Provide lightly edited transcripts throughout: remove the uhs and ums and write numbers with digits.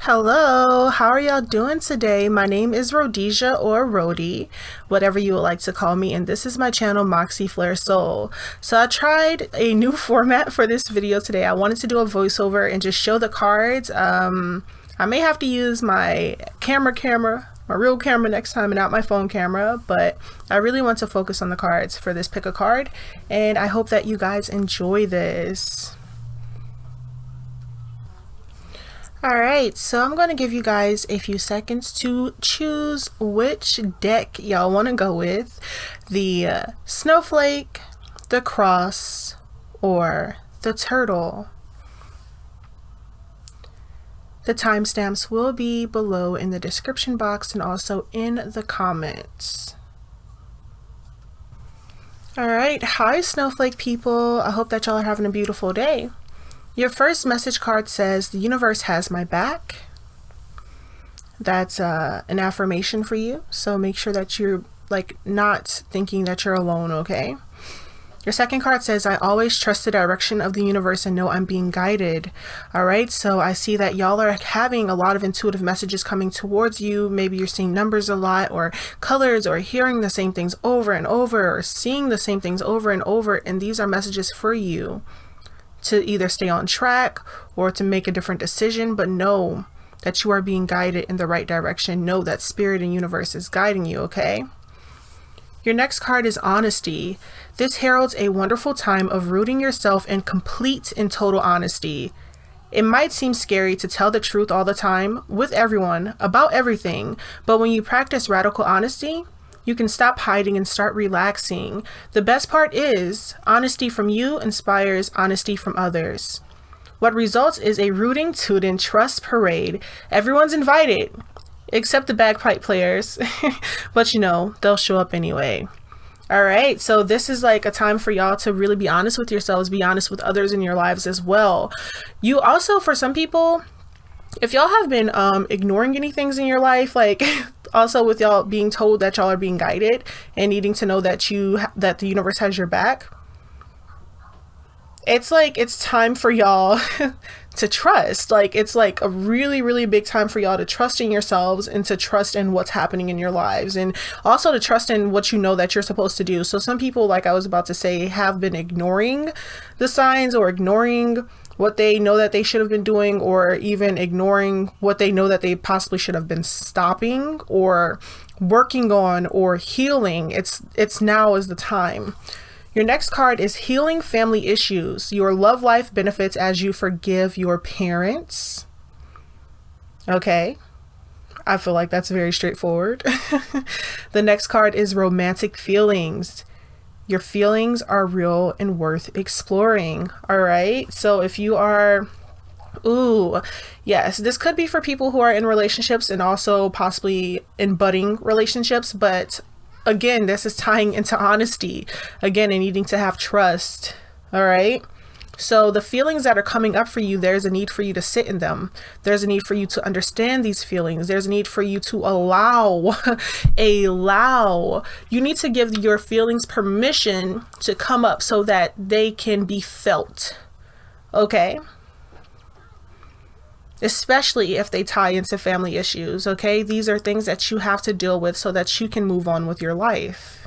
Hello, how are y'all doing today? My name is Rhodesia or Rhodey, whatever you would like to call me, and this is my channel MoxieFlair Soul. So I tried a new format for this video today. I wanted to do a voiceover and just show the cards. I may have to use my my real camera next time and not my phone camera, but I really want to focus on the cards for this pick a card, and I hope that you guys enjoy this. Alright, so I'm going to give you guys a few seconds to choose which deck y'all want to go with. The Snowflake, the Cross, or the Turtle. The timestamps will be below in the description box and also in the comments. Alright, hi Snowflake people. I hope that y'all are having a beautiful day. Your first message card says, the universe has my back. That's an affirmation for you. So make sure that you're not thinking that you're alone, okay? Your second card says, I always trust the direction of the universe and know I'm being guided. All right, so I see that y'all are having a lot of intuitive messages coming towards you. Maybe you're seeing numbers a lot, or colors, or hearing the same things over and over, or seeing the same things over and over. And these are messages for you to either stay on track or to make a different decision, but know that you are being guided in the right direction. Know that spirit and universe is guiding you, okay? Your next card is honesty. This heralds a wonderful time of rooting yourself in complete and total honesty. It might seem scary to tell the truth all the time with everyone about everything, but when you practice radical honesty, you can stop hiding and start relaxing. The best part is, honesty from you inspires honesty from others. What results is a rooting, tooting, trust parade. Everyone's invited, except the bagpipe players. But you know, they'll show up anyway. All right, so this is like a time for y'all to really be honest with yourselves, be honest with others in your lives as well. You also, for some people, if y'all have been ignoring any things in your life, also with y'all being told that y'all are being guided and needing to know that that the universe has your back, it's time for y'all to trust. It's like a really big time for y'all to trust in yourselves and to trust in what's happening in your lives, and also to trust in what you know that you're supposed to do. So some people, like I was about to say, have been ignoring the signs or ignoring what they know that they should have been doing, or even ignoring what they know that they possibly should have been stopping or working on or healing. It's now is the time. Your next card is healing family issues. Your love life benefits as you forgive your parents. Okay, I feel like that's very straightforward. The next card is romantic feelings. Your feelings are real and worth exploring. All right. So if you are, yes, this could be for people who are in relationships and also possibly in budding relationships. But again, this is tying into honesty again and needing to have trust. All right. So the feelings that are coming up for you, there's a need for you to sit in them. There's a need for you to understand these feelings. There's a need for you to allow. You need to give your feelings permission to come up so that they can be felt. Okay? Especially if they tie into family issues. Okay? These are things that you have to deal with so that you can move on with your life.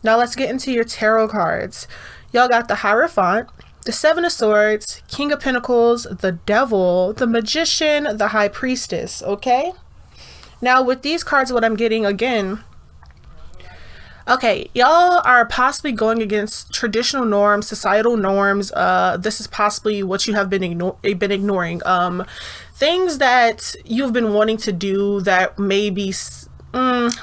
Now let's get into your tarot cards. Y'all got the Hierophant, the Seven of Swords, King of Pentacles, the Devil, the Magician, the High Priestess, okay? Now with these cards, what I'm getting again, okay, y'all are possibly going against traditional norms, societal norms. This is possibly what you have been ignoring. Things that you've been wanting to do that may be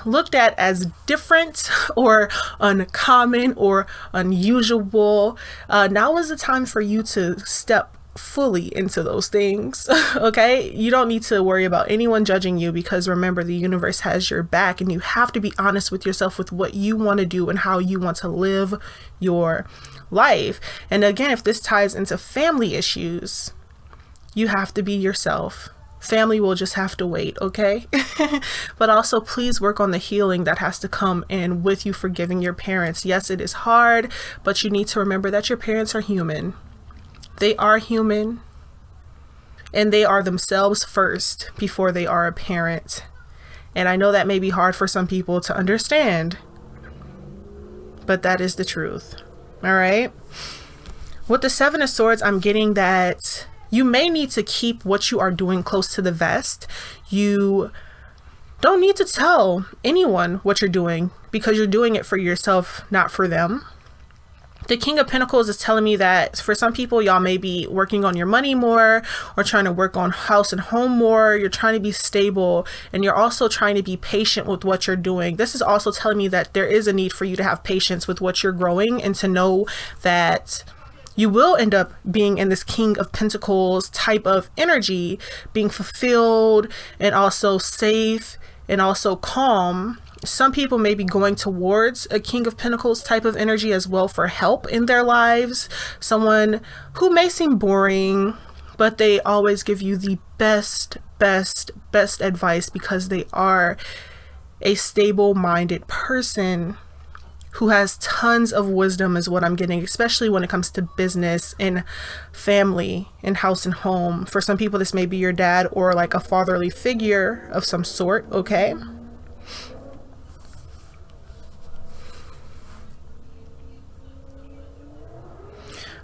looked at as different or uncommon or unusual. Now is the time for you to step fully into those things. Okay, you don't need to worry about anyone judging you, because remember, the universe has your back, and you have to be honest with yourself with what you want to do and how you want to live your life. And again, if this ties into family issues, you have to be yourself. Family will just have to wait, okay? But also, please work on the healing that has to come in with you forgiving your parents. Yes, it is hard, but you need to remember that your parents are human. They are human. and they are themselves first before they are a parent. And I know that may be hard for some people to understand, but that is the truth. All right. With the Seven of Swords, I'm getting that you may need to keep what you are doing close to the vest. You don't need to tell anyone what you're doing because you're doing it for yourself, not for them. The King of Pentacles is telling me that for some people, y'all may be working on your money more or trying to work on house and home more. You're trying to be stable, and you're also trying to be patient with what you're doing. This is also telling me that there is a need for you to have patience with what you're growing and to know that you will end up being in this King of Pentacles type of energy, being fulfilled and also safe and also calm. Some people may be going towards a King of Pentacles type of energy as well for help in their lives. Someone who may seem boring, but they always give you the best advice because they are a stable-minded person who has tons of wisdom is what I'm getting, especially when it comes to business and family and house and home. For some people, this may be your dad or like a fatherly figure of some sort, okay?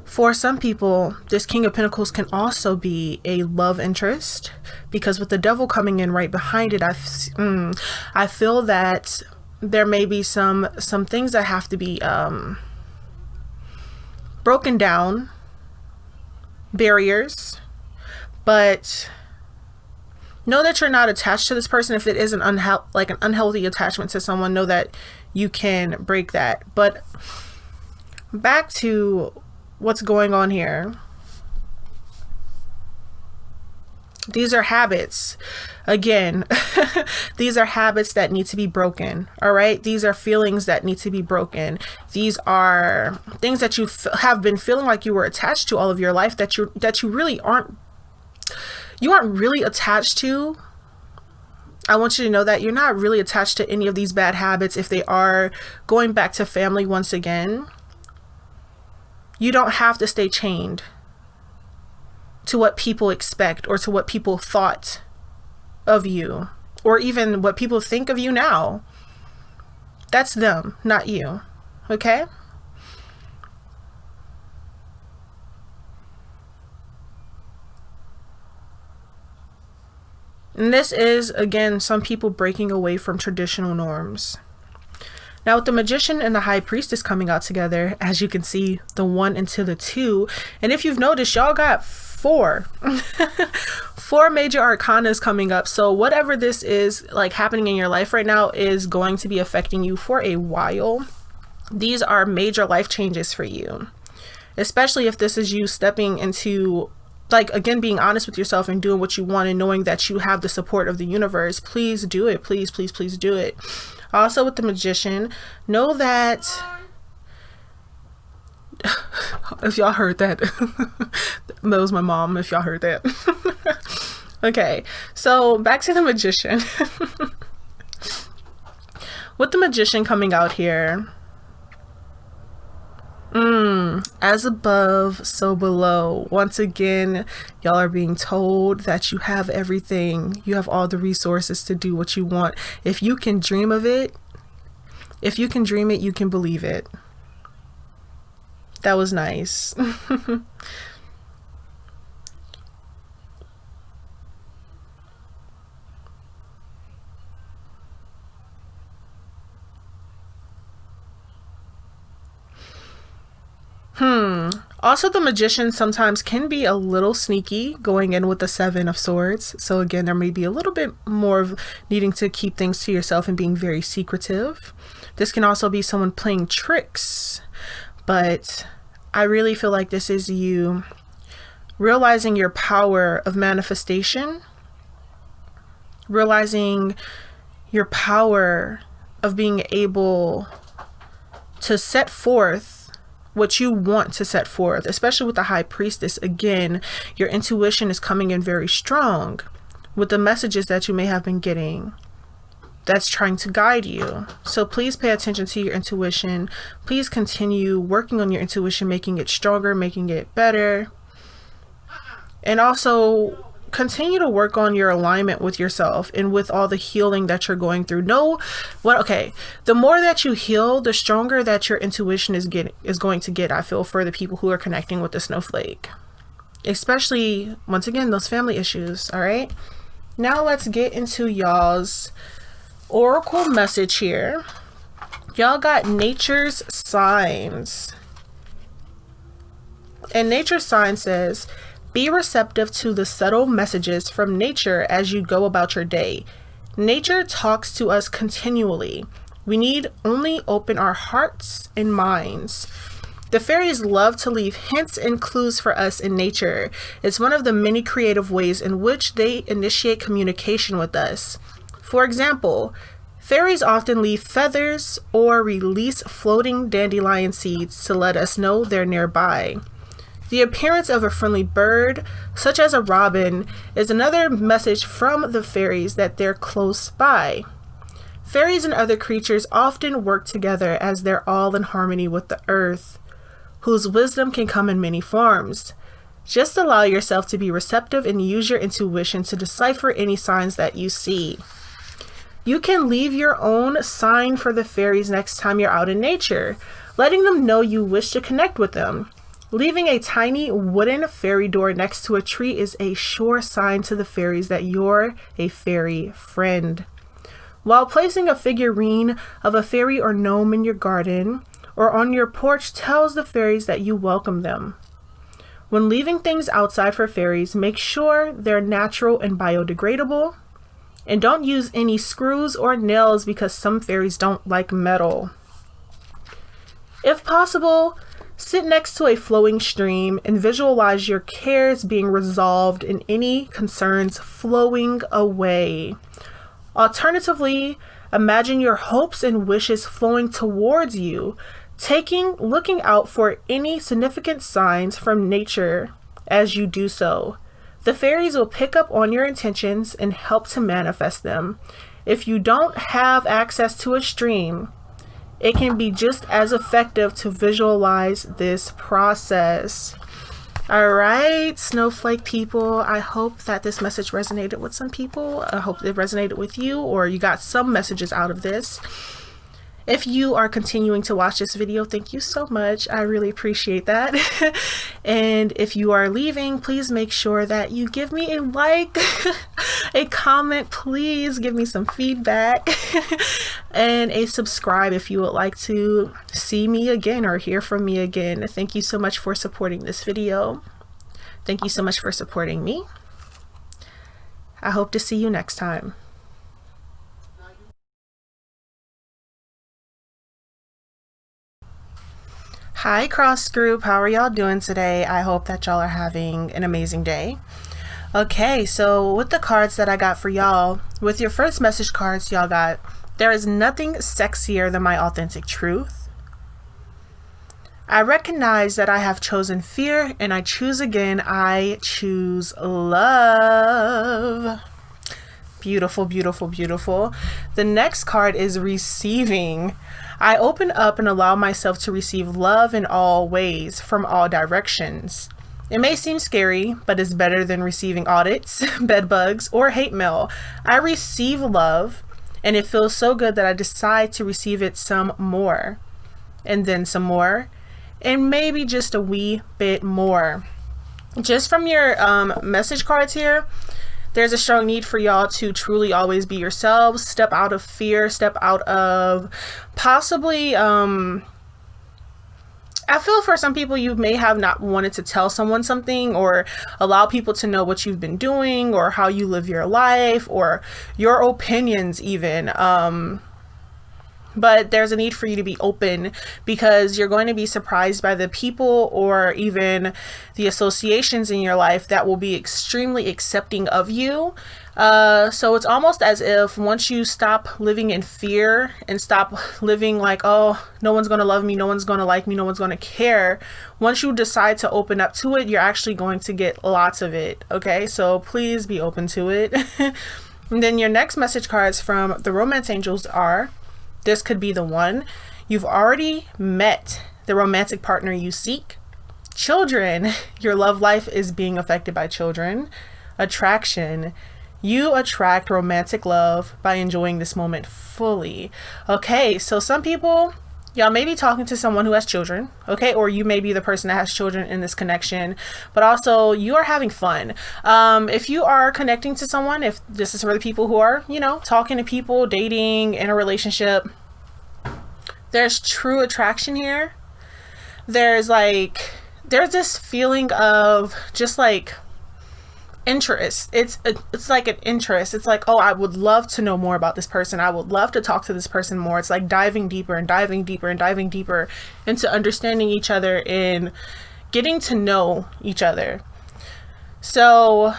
For some people, this King of Pentacles can also be a love interest, because with the Devil coming in right behind it, I feel that there may be some things that have to be broken down, barriers, but know that you're not attached to this person. If it is an unhealthy attachment to someone, know that you can break that. But back to what's going on here. These are habits. Again, these are habits that need to be broken. All right. These are feelings that need to be broken. These are things that you have been feeling like you were attached to all of your life that you really aren't really attached to. I want you to know that you're not really attached to any of these bad habits. If they are going back to family once again, you don't have to stay chained to what people expect or to what people thought of you or even what people think of you now. That's them, not you. Okay? And this is, again, some people breaking away from traditional norms. Now, with the Magician and the High Priestess coming out together, as you can see, the 1 into the 2. And if you've noticed, y'all got 4 major arcanas coming up. So whatever this is like happening in your life right now is going to be affecting you for a while. These are major life changes for you, especially if this is you stepping into, like, again, being honest with yourself and doing what you want and knowing that you have the support of the universe. Please do it. Please do it. Also, with the Magician, know that if y'all heard that, that was my mom, if y'all heard that. Okay, so back to the Magician. With the Magician coming out here, as above, so below. Once again, y'all are being told that you have everything. You have all the resources to do what you want. If you can dream of it, if you can dream it, you can believe it. That was nice. Also, the Magician sometimes can be a little sneaky going in with the 7 of Swords. So again, there may be a little bit more of needing to keep things to yourself and being very secretive. This can also be someone playing tricks, but I really feel like this is you realizing your power of manifestation, realizing your power of being able to set forth what you want to set forth, especially with the High Priestess. Again, your intuition is coming in very strong with the messages that you may have been getting that's trying to guide you. So please pay attention to your intuition. Please continue working on your intuition, making it stronger, making it better. And also continue to work on your alignment with yourself and with all the healing that you're going through. The more that you heal, the stronger that your intuition is going to get, I feel, for the people who are connecting with the snowflake. Especially, once again, those family issues, all right? Now let's get into y'all's oracle message here. Y'all got nature's signs. And nature's sign says, be receptive to the subtle messages from nature as you go about your day. Nature talks to us continually. We need only open our hearts and minds. The fairies love to leave hints and clues for us in nature. It's one of the many creative ways in which they initiate communication with us. For example, fairies often leave feathers or release floating dandelion seeds to let us know they're nearby. The appearance of a friendly bird, such as a robin, is another message from the fairies that they're close by. Fairies and other creatures often work together as they're all in harmony with the earth, whose wisdom can come in many forms. Just allow yourself to be receptive and use your intuition to decipher any signs that you see. You can leave your own sign for the fairies next time you're out in nature, letting them know you wish to connect with them. Leaving a tiny wooden fairy door next to a tree is a sure sign to the fairies that you're a fairy friend. While placing a figurine of a fairy or gnome in your garden or on your porch tells the fairies that you welcome them. When leaving things outside for fairies, make sure they're natural and biodegradable, and don't use any screws or nails because some fairies don't like metal. If possible, sit next to a flowing stream and visualize your cares being resolved and any concerns flowing away. Alternatively, imagine your hopes and wishes flowing towards you, looking out for any significant signs from nature as you do so. The fairies will pick up on your intentions and help to manifest them. If you don't have access to a stream, it can be just as effective to visualize this process. All right, snowflake people, I hope that this message resonated with some people. I hope it resonated with you, or you got some messages out of this. If you are continuing to watch this video, thank you so much. I really appreciate that. And if you are leaving, please make sure that you give me a like, a comment, please give me some feedback, and a subscribe if you would like to see me again or hear from me again. Thank you so much for supporting this video. Thank you so much for supporting me. I hope to see you next time. Hi cross group, how are y'all doing today? I hope that y'all are having an amazing day. Okay, so with the cards that I got for y'all, with your first message cards y'all got, there is nothing sexier than my authentic truth. I recognize that I have chosen fear and I choose again. I choose love. Beautiful, beautiful, beautiful. The next card is receiving. I open up and allow myself to receive love in all ways, from all directions. It may seem scary, but it's better than receiving audits, bed bugs, or hate mail. I receive love, and it feels so good that I decide to receive it some more, and then some more, and maybe just a wee bit more. Just from your message cards here, there's a strong need for y'all to truly always be yourselves, step out of fear, step out of possibly, I feel for some people you may have not wanted to tell someone something or allow people to know what you've been doing or how you live your life or your opinions even. But there's a need for you to be open because you're going to be surprised by the people or even the associations in your life that will be extremely accepting of you. So it's almost as if once you stop living in fear and stop living like, oh, no one's going to love me, no one's going to like me, no one's going to care. Once you decide to open up to it, you're actually going to get lots of it. Okay, so please be open to it. And then your next message cards from the romance angels are, this could be the one. You've already met the romantic partner you seek. Children, your love life is being affected by children. attraction. You attract romantic love by enjoying this moment fully. Okay, so some people, y'all may be talking to someone who has children, okay? Or you may be the person that has children in this connection, but also you are having fun. If you are connecting to someone, if this is for the people who are, you know, talking to people, dating, in a relationship, there's true attraction here. There's this feeling of just like interest. It's like an interest. It's like, oh, I would love to know more about this person. I would love to talk to this person more. It's like diving deeper and diving deeper and diving deeper into understanding each other and getting to know each other. So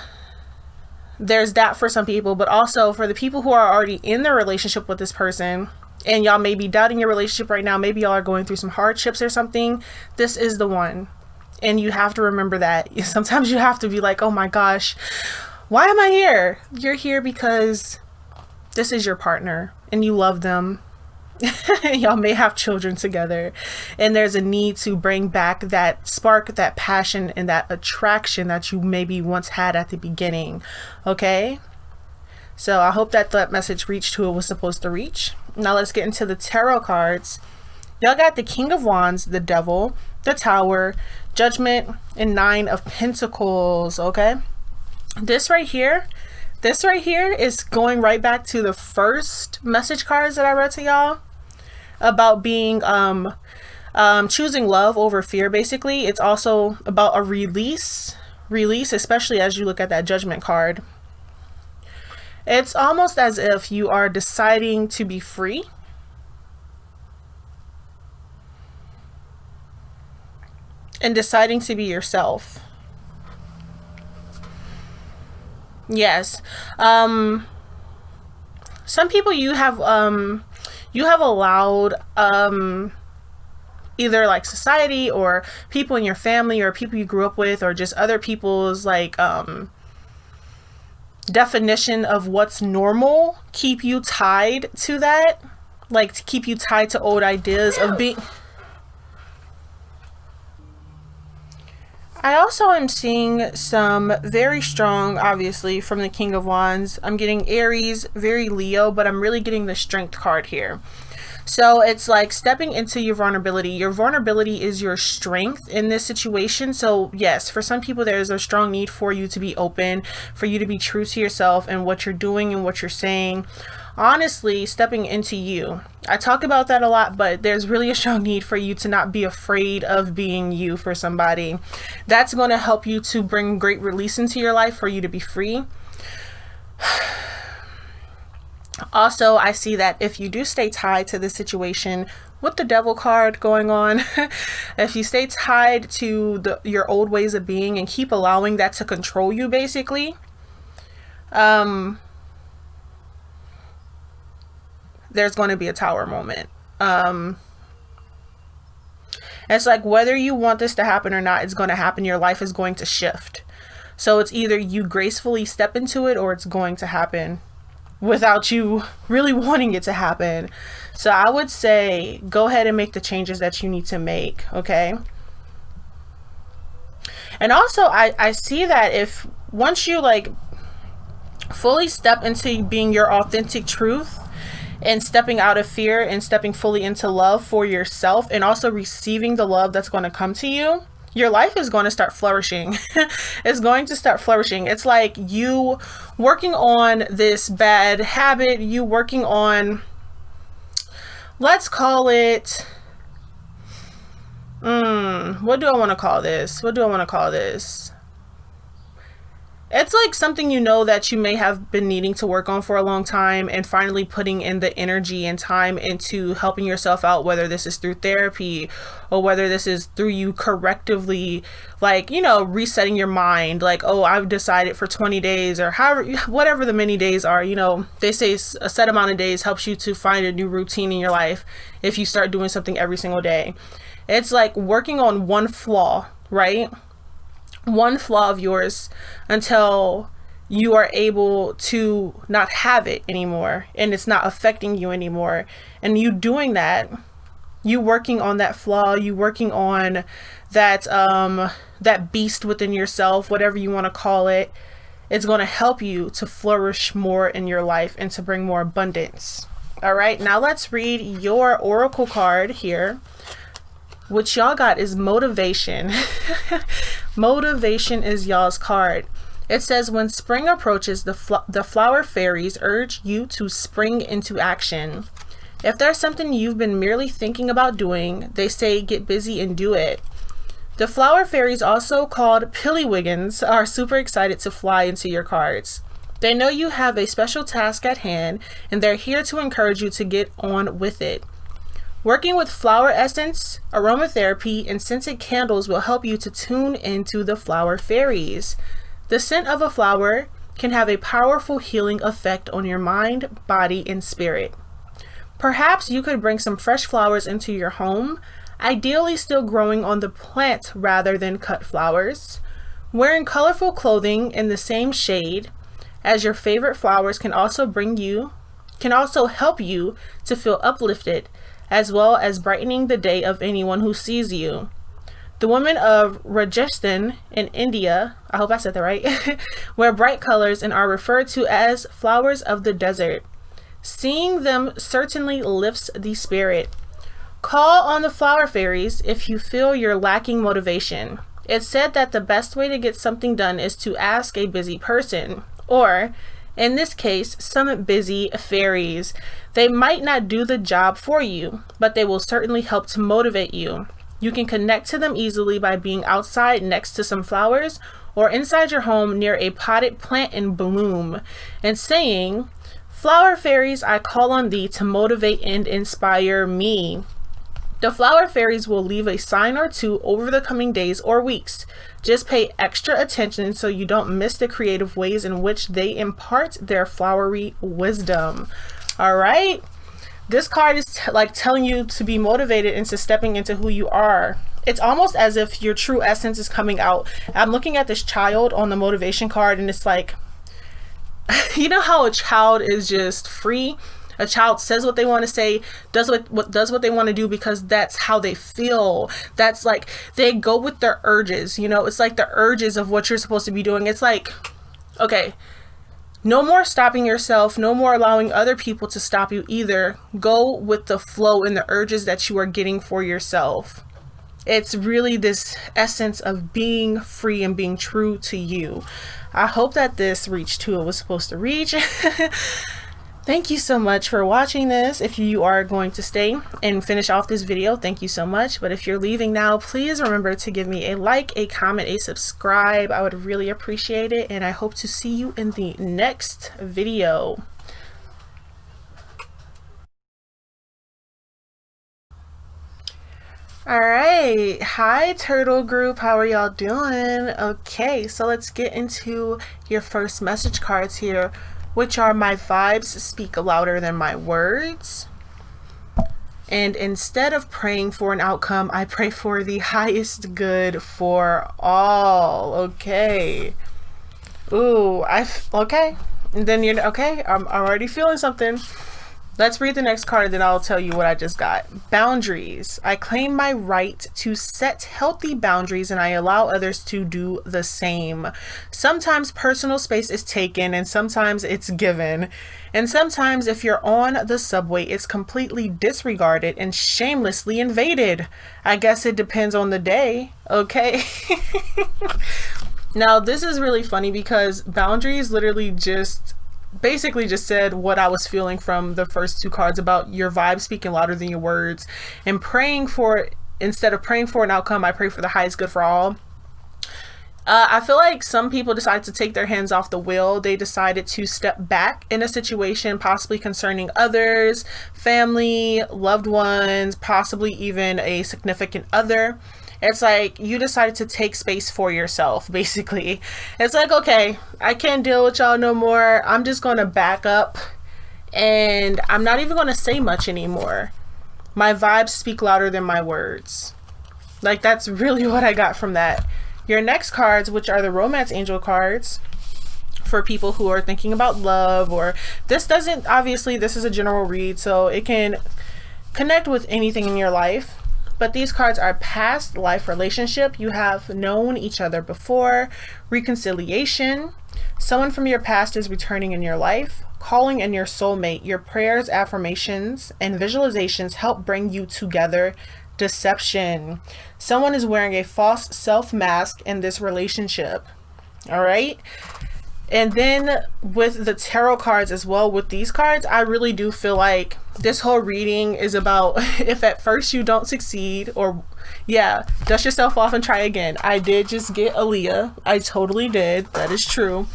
there's that for some people, but also for the people who are already in their relationship with this person, and y'all may be doubting your relationship right now. Maybe y'all are going through some hardships or something. This is the one. And you have to remember that. Sometimes you have to be like, oh my gosh, why am I here? You're here because this is your partner and you love them. Y'all may have children together, and there's a need to bring back that spark, that passion, and that attraction that you maybe once had at the beginning. Okay? So I hope that that message reached who it was supposed to reach. Now let's get into the tarot cards. Y'all got the King of Wands, the Devil, the Tower, Judgment, and Nine of Pentacles. Okay, this right here is going right back to the first message cards that I read to y'all about being choosing love over fear. Basically, it's also about a release, especially as you look at that Judgment card. It's almost as if you are deciding to be free. And deciding to be yourself. Yes. Some people you have allowed either like society or people in your family or people you grew up with or just other people's like definition of what's normal keep you tied to that, like to keep you tied to old ideas of being. I also am seeing some very strong, obviously, from the King of Wands. I'm getting Aries, very Leo, but I'm really getting the Strength card here. So it's like stepping into your vulnerability. Your vulnerability is your strength in this situation. So yes, for some people, there's a strong need for you to be open, for you to be true to yourself and what you're doing and what you're saying. Honestly, stepping into you. I talk about that a lot, but there's really a strong need for you to not be afraid of being you for somebody. That's going to help you to bring great release into your life, for you to be free. Also, I see that if you do stay tied to the situation with the Devil card going on, if you stay tied to your old ways of being and keep allowing that to control you, basically, there's going to be a Tower moment. It's like whether you want this to happen or not, it's going to happen. Your life is going to shift. So it's either you gracefully step into it or it's going to happen without you really wanting it to happen. So I would say go ahead and make the changes that you need to make. Okay. And also I see that if once you like fully step into being your authentic truth and stepping out of fear and stepping fully into love for yourself and also receiving the love that's going to come to you, your life is going to start flourishing. It's going to start flourishing. It's like you working on this bad habit, you working on, let's call it, what do I want to call this? It's like something you know that you may have been needing to work on for a long time, and finally putting in the energy and time into helping yourself out, whether this is through therapy or whether this is through you correctively, like, you know, resetting your mind, like, oh, I've decided for 20 days or however, whatever the many days are. You know, they say a set amount of days helps you to find a new routine in your life if you start doing something every single day. It's like working on one flaw, right? One flaw of yours until you are able to not have it anymore and it's not affecting you anymore. And you doing that, you working on that flaw, you working on that that beast within yourself, whatever you want to call it, It's going to help you to flourish more in your life and to bring more abundance. All right, now let's read your oracle card here. What y'all got is motivation. Motivation is y'all's card. It says, when spring approaches, the flower fairies urge you to spring into action. If there's something you've been merely thinking about doing, they say get busy and do it. The flower fairies, also called pillywiggins, are super excited to fly into your cards. They know you have a special task at hand, and they're here to encourage you to get on with it. Working with flower essence, aromatherapy, and scented candles will help you to tune into the flower fairies. The scent of a flower can have a powerful healing effect on your mind, body, and spirit. Perhaps you could bring some fresh flowers into your home, ideally still growing on the plant rather than cut flowers. Wearing colorful clothing in the same shade as your favorite flowers can also help you to feel uplifted, as well as brightening the day of anyone who sees you. The women of Rhodesia in India, I hope I said that right, wear bright colors and are referred to as flowers of the desert. Seeing them certainly lifts the spirit. Call on the flower fairies if you feel you're lacking motivation. It's said that the best way to get something done is to ask a busy person, or in this case, some busy fairies. They might not do the job for you, but they will certainly help to motivate you. You can connect to them easily by being outside next to some flowers or inside your home near a potted plant in bloom and saying, "Flower fairies, I call on thee to motivate and inspire me." The flower fairies will leave a sign or two over the coming days or weeks. Just pay extra attention so you don't miss the creative ways in which they impart their flowery wisdom. All right. This card is like telling you to be motivated into stepping into who you are. It's almost as if your true essence is coming out. I'm looking at this child on the motivation card, and it's like, you know how a child is just free? A child says what they want to say, does what they want to do because that's how they feel. That's like, they go with their urges, you know? It's like the urges of what you're supposed to be doing. It's like, okay, no more stopping yourself, no more allowing other people to stop you either. Go with the flow and the urges that you are getting for yourself. It's really this essence of being free and being true to you. I hope that this reached who it was supposed to reach. Thank you so much for watching this. If you are going to stay and finish off this video, thank you so much. But if you're leaving now, please remember to give me a like, a comment, a subscribe. I would really appreciate it. And I hope to see you in the next video. All right. Hi, Turtle Group. How are y'all doing? Okay, so let's get into your first message cards here, which are my vibes speak louder than my words. And instead of praying for an outcome, I pray for the highest good for all. Okay. Ooh, okay. And then you're okay. I'm already feeling something. Let's read the next card, and then I'll tell you what I just got. Boundaries. I claim my right to set healthy boundaries, and I allow others to do the same. Sometimes personal space is taken, and sometimes it's given. And sometimes if you're on the subway, it's completely disregarded and shamelessly invaded. I guess it depends on the day. Okay. Now, this is really funny because boundaries literally basically just said what I was feeling from the first two cards about your vibe speaking louder than your words, and instead of praying for an outcome, I pray for the highest good for all. I feel like some people decided to take their hands off the wheel. They decided to step back in a situation possibly concerning others, family, loved ones, possibly even a significant other. It's like you decided to take space for yourself, basically. It's like, okay, I can't deal with y'all no more. I'm just going to back up, and I'm not even going to say much anymore. My vibes speak louder than my words. Like, that's really what I got from that. Your next cards, which are the romance angel cards, for people who are thinking about love, or obviously this is a general read, so it can connect with anything in your life. But these cards are past life relationship. You have known each other before. Reconciliation. Someone from your past is returning in your life. Calling in your soulmate. Your prayers, affirmations, and visualizations help bring you together. Deception. Someone is wearing a false self mask in this relationship. All right. And then with the tarot cards as well, with these cards, I really do feel like this whole reading is about if at first you don't succeed, or dust yourself off and try again. I did just get Aaliyah. I totally did. That is true.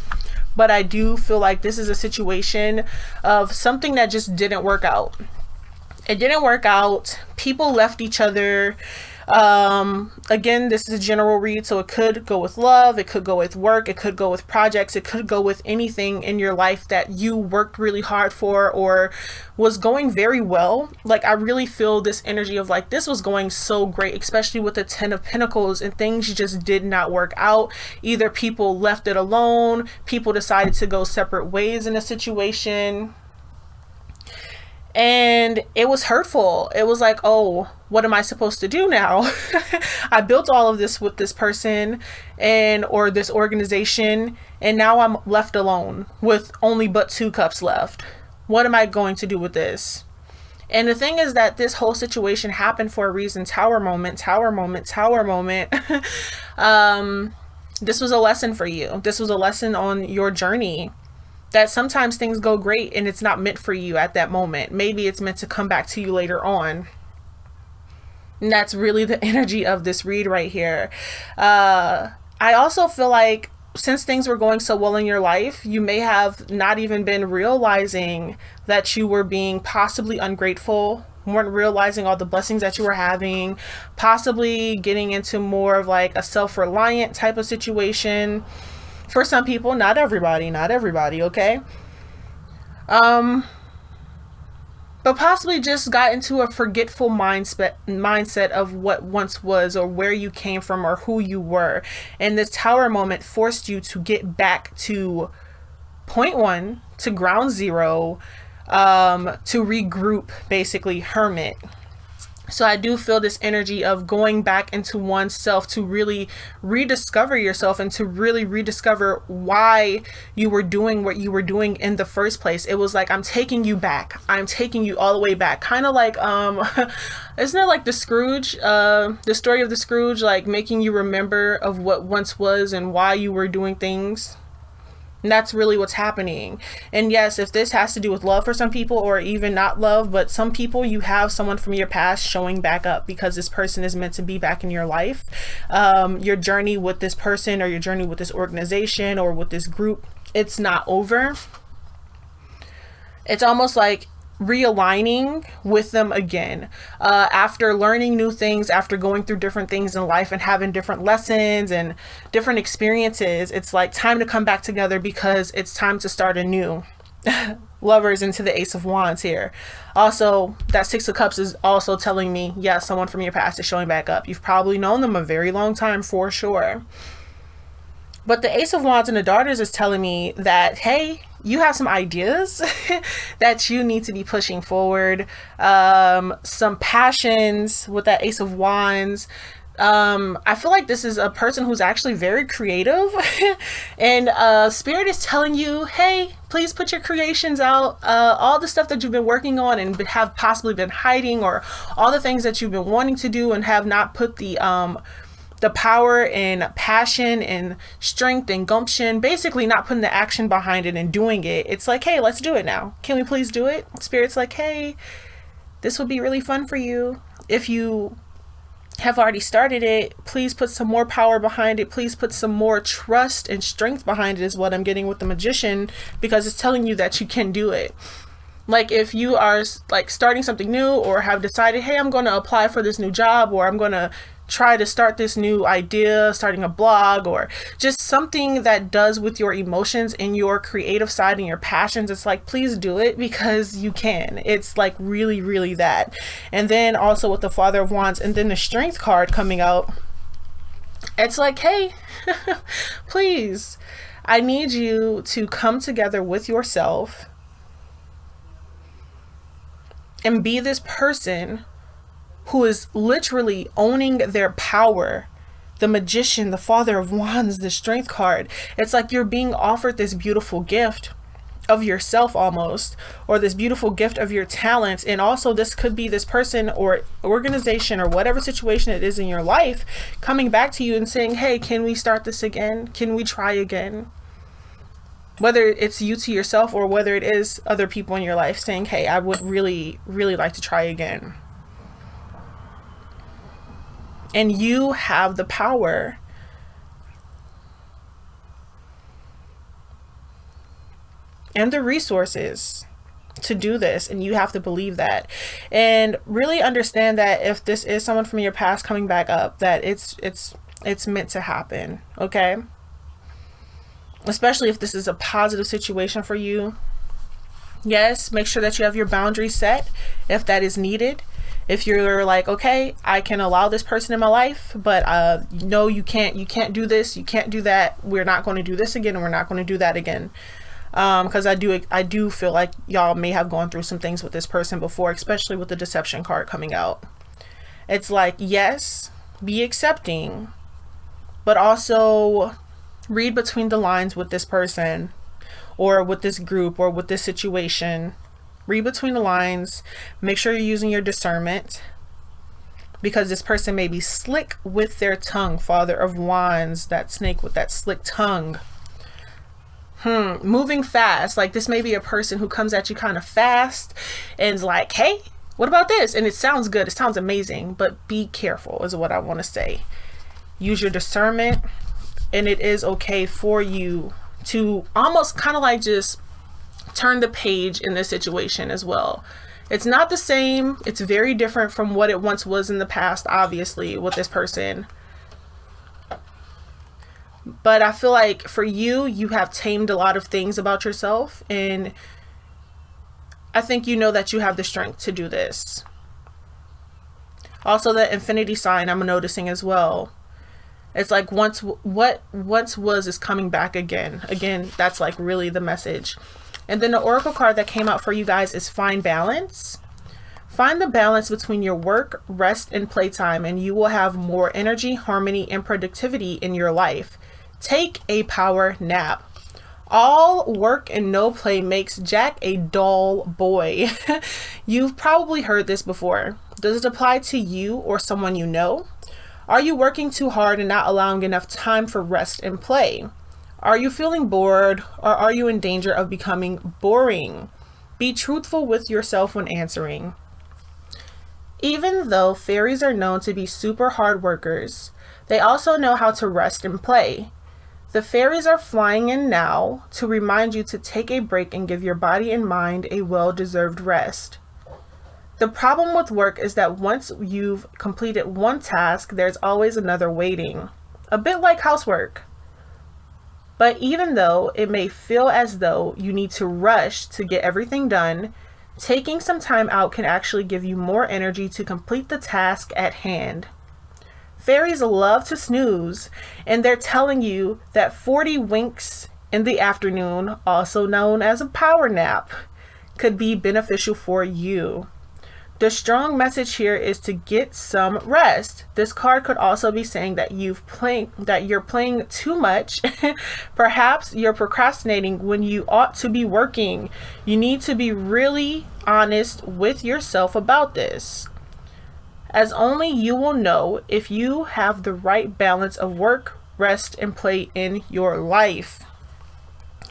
But I do feel like this is a situation of something that just didn't work out. It didn't work out. People left each other. Again, this is a general read, so it could go with love, it could go with work, it could go with projects, it could go with anything in your life that you worked really hard for or was going very well. Like, I really feel this energy of like, this was going so great, especially with the 10 of Pentacles, and things just did not work out. Either people left it alone, people decided to go separate ways in a situation. And it was hurtful. It was like, oh, what am I supposed to do now? I built all of this with this person or this organization, and now I'm left alone with only but 2 cups left. What am I going to do with this? And the thing is that this whole situation happened for a reason. Tower moment, tower moment, tower moment. This was a lesson for you. This was a lesson on your journey. That sometimes things go great and it's not meant for you at that moment. Maybe it's meant to come back to you later on. And that's really the energy of this read right here. I also feel like since things were going so well in your life, you may have not even been realizing that you were being possibly ungrateful, weren't realizing all the blessings that you were having, possibly getting into more of like a self-reliant type of situation. For some people, not everybody, okay? But possibly just got into a forgetful mindset of what once was, or where you came from, or who you were. And this tower moment forced you to get back to point 1, to ground 0, to regroup, basically hermit. So I do feel this energy of going back into oneself to really rediscover yourself and to really rediscover why you were doing what you were doing in the first place. It was like, I'm taking you back. I'm taking you all the way back. Kind of like, isn't it like the Scrooge, the story of the Scrooge, like making you remember of what once was and why you were doing things? And that's really what's happening. And yes, if this has to do with love for some people, or even not love, but some people, you have someone from your past showing back up because this person is meant to be back in your life. Your journey with this person, or your journey with this organization, or with this group, it's not over. It's almost like realigning with them again, after learning new things, after going through different things in life and having different lessons and different experiences. It's like time to come back together because it's time to start anew. Lovers into the Ace of Wands here. Also, that 6 of Cups is also telling me, yeah, someone from your past is showing back up. You've probably known them a very long time for sure. But the Ace of Wands and the Daughters is telling me that, hey, you have some ideas that you need to be pushing forward. Some passions with that Ace of Wands. I feel like this is a person who's actually very creative and Spirit is telling you, hey, please put your creations out, all the stuff that you've been working on and have possibly been hiding, or all the things that you've been wanting to do and have not put the power and passion and strength and gumption, basically not putting the action behind it and doing it. It's like, hey, let's do it now. Can we please do it? Spirit's like, hey, this would be really fun for you. If you have already started it, please put some more power behind it. Please put some more trust and strength behind it, is what I'm getting with the Magician, because it's telling you that you can do it. Like if you are like starting something new, or have decided, hey, I'm going to apply for this new job, or I'm going to try to start this new idea, starting a blog, or just something that does with your emotions and your creative side and your passions, it's like, please do it because you can. It's like really, really that. And then also with the Father of Wands and then the Strength card coming out, it's like, hey, please, I need you to come together with yourself and be this person who is literally owning their power. The Magician, the Father of Wands, the Strength card. It's like you're being offered this beautiful gift of yourself almost, or this beautiful gift of your talents. And also this could be this person or organization or whatever situation it is in your life coming back to you and saying, hey, can we start this again? Can we try again? Whether it's you to yourself or whether it is other people in your life saying, hey, I would really, really like to try again. And you have the power. And the resources to do this. And you have to believe that. And really understand that if this is someone from your past coming back up, that it's meant to happen. Okay? Especially if this is a positive situation for you. Yes, make sure that you have your boundaries set if that is needed. If you're like, okay, I can allow this person in my life, but no, you can't do this, you can't do that. We're not going to do this again, and we're not going to do that again. Because I do feel like y'all may have gone through some things with this person before, especially with the deception card coming out. It's like, yes, be accepting, but also read between the lines with this person or with this group or with this situation. Read between the lines. Make sure you're using your discernment, because this person may be slick with their tongue. Father of Wands, that snake with that slick tongue. Moving fast. Like this may be a person who comes at you kind of fast and is like, hey, what about this? And it sounds good. It sounds amazing, but be careful is what I want to say. Use your discernment, and it is okay for you to almost kind of like just turn the page in this situation as well. It's not the same. It's very different from what it once was in the past, obviously, with this person. But I feel like for you, you have tamed a lot of things about yourself, and I think you know that you have the strength to do this. Also, the infinity sign I'm noticing as well. It's like what once was is coming back again. Again, that's like really the message. And then the oracle card that came out for you guys is find balance. Find the balance between your work, rest, and playtime, and you will have more energy, harmony, and productivity in your life. Take a power nap. All work and no play makes Jack a dull boy. You've probably heard this before. Does it apply to you or someone you know? Are you working too hard and not allowing enough time for rest and play? Are you feeling bored, or are you in danger of becoming boring? Be truthful with yourself when answering. Even though fairies are known to be super hard workers, they also know how to rest and play. The fairies are flying in now to remind you to take a break and give your body and mind a well-deserved rest. The problem with work is that once you've completed one task, there's always another waiting. A bit like housework. But even though it may feel as though you need to rush to get everything done, taking some time out can actually give you more energy to complete the task at hand. Fairies love to snooze, and they're telling you that 40 winks in the afternoon, also known as a power nap, could be beneficial for you. The strong message here is to get some rest. This card could also be saying that you're playing too much. Perhaps you're procrastinating when you ought to be working. You need to be really honest with yourself about this, as only you will know if you have the right balance of work, rest, and play in your life.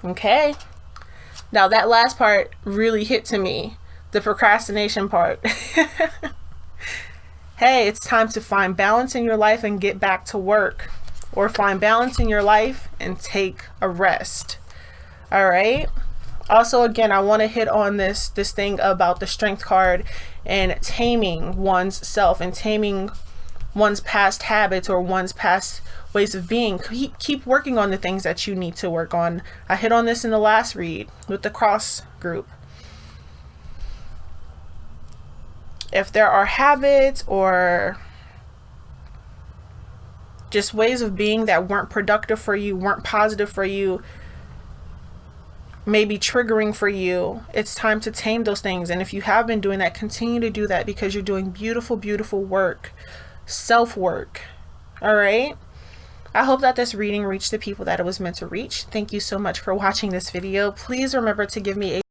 Okay. Now that last part really hit to me. The procrastination part. Hey, it's time to find balance in your life and get back to work, or find balance in your life and take a rest. All right. Also, again, I want to hit on this thing about the strength card and taming one's self and taming one's past habits or one's past ways of being. Keep working on the things that you need to work on. I hit on this in the last read with the cross group. If there are habits or just ways of being that weren't productive for you, weren't positive for you, may be triggering for you, it's time to tame those things. And if you have been doing that, continue to do that, because you're doing beautiful, beautiful work, self-work. All right. I hope that this reading reached the people that it was meant to reach. Thank you so much for watching this video. Please remember to give me a